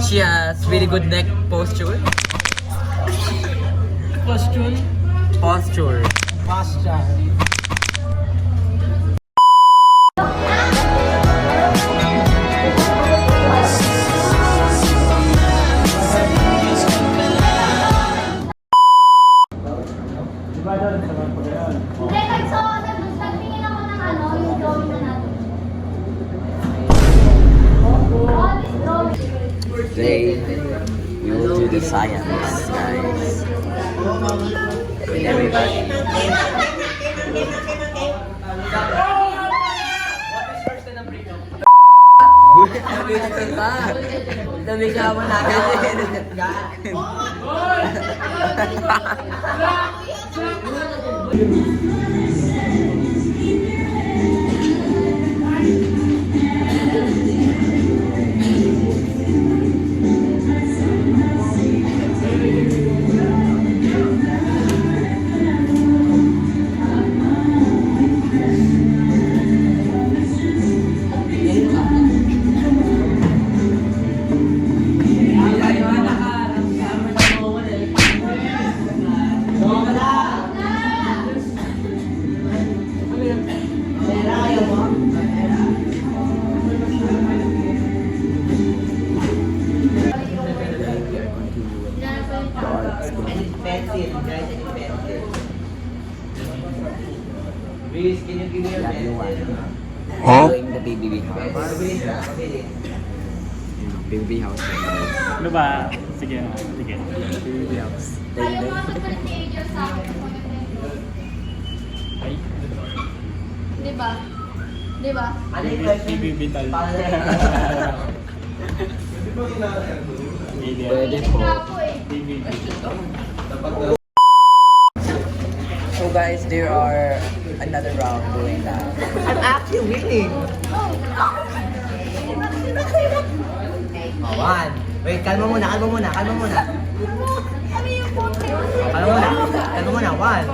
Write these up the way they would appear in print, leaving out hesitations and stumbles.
She has really good neck posture. Posture. Posture. Posture. Hindi, kahit so, nagtingin ako ng ano, yung drawing na natin. All this drawing. Today, we will do the science, guys. With everybody. Dami ka mo na Huh? Going the BBB house. BBB house. Ano ba? Sige. BBB house. Ayaw mga nagpalit ni Angel sa akin. Ay. Diba? Diba? Bibital. Pwede po. Nga po eh. So guys, there are another round going now. I'm actually winning. Oh. Oh, one. Wait, kalma muna. Ano yung konti? Kalma muna. One.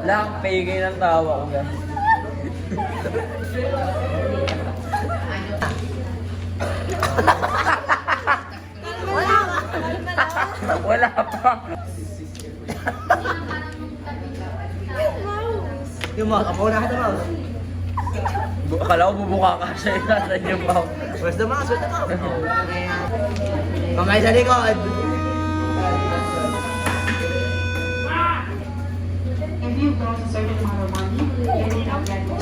Lang, pigay ng tawa ko guys. Wala pa. Yung mouse, ako na ka the mouse. Akala ko bubuka ka siya yung mouse. Where's the mouse? Kamay sa likod. If you've lost a certain amount of money, you may not get it.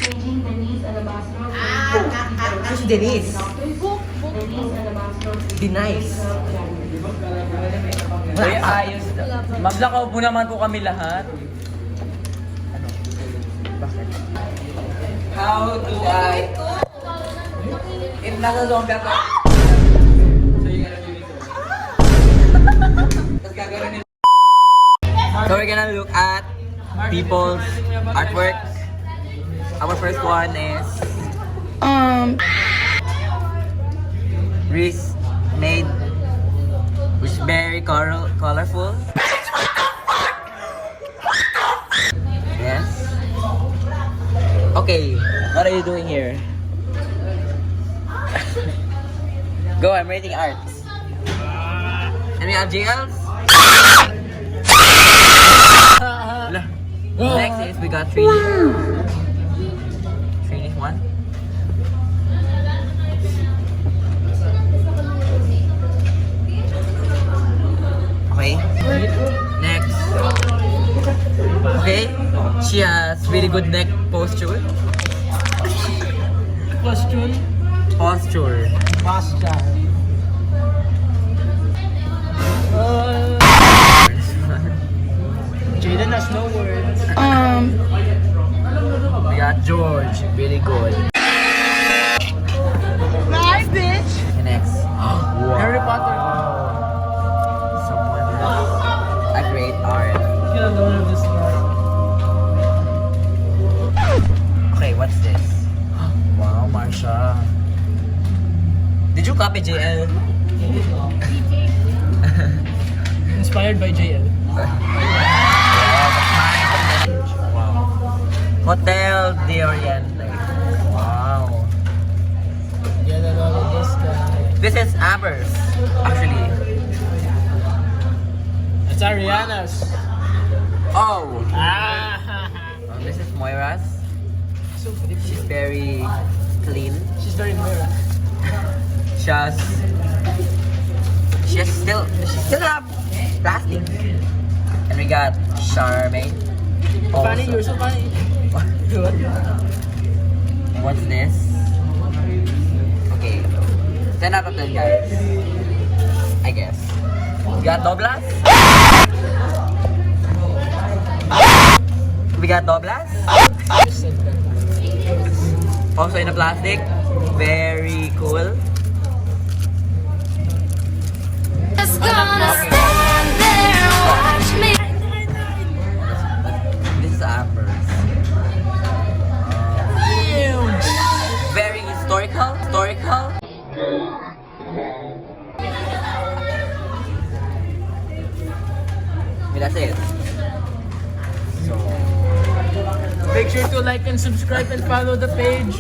Changing Denise Alabastro. Si Denise. Denise Alabastro. Denise. Ay, ayos. Maglakaw po naman po kami lahat. Bakit? How do I... If nasa zombie ako... So you're gonna do it. Tapos gagawin nila. So we're gonna look at people's artwork. Our first one is Reese made, which is very colorful. Yes. Okay, what are you doing here? Go, I'm rating arts. Any else? Next is we got Trini. Trini's one. Okay. Next. Okay. She has really good neck posture. Posture. Posture. Posture. Jaden has no words. We got George. Really good. Nice, bitch! Okay, next. Wow. Harry Potter. Someone has a great art. You don't know this one. Okay, what's this? Wow, Marsha. Did you copy JL? Inspired by JL. Hotel de Oriente. Wow. Get a load of this guy. This is Amber's, actually. It's Ariana's. Oh, Ah. this is Moira's. So pretty. She's very clean. She's very Moira. She still have plastic. And we got Charmaine. Funny, you're so funny. What's this? Okay. 10 out of 10 guys. I guess. We got Douglas. We got Douglas. Also in a plastic. Very cool. Just gonna stand there and watch me. This is Amber's. Very historical. That's it. So, Make sure to like and subscribe and follow the page.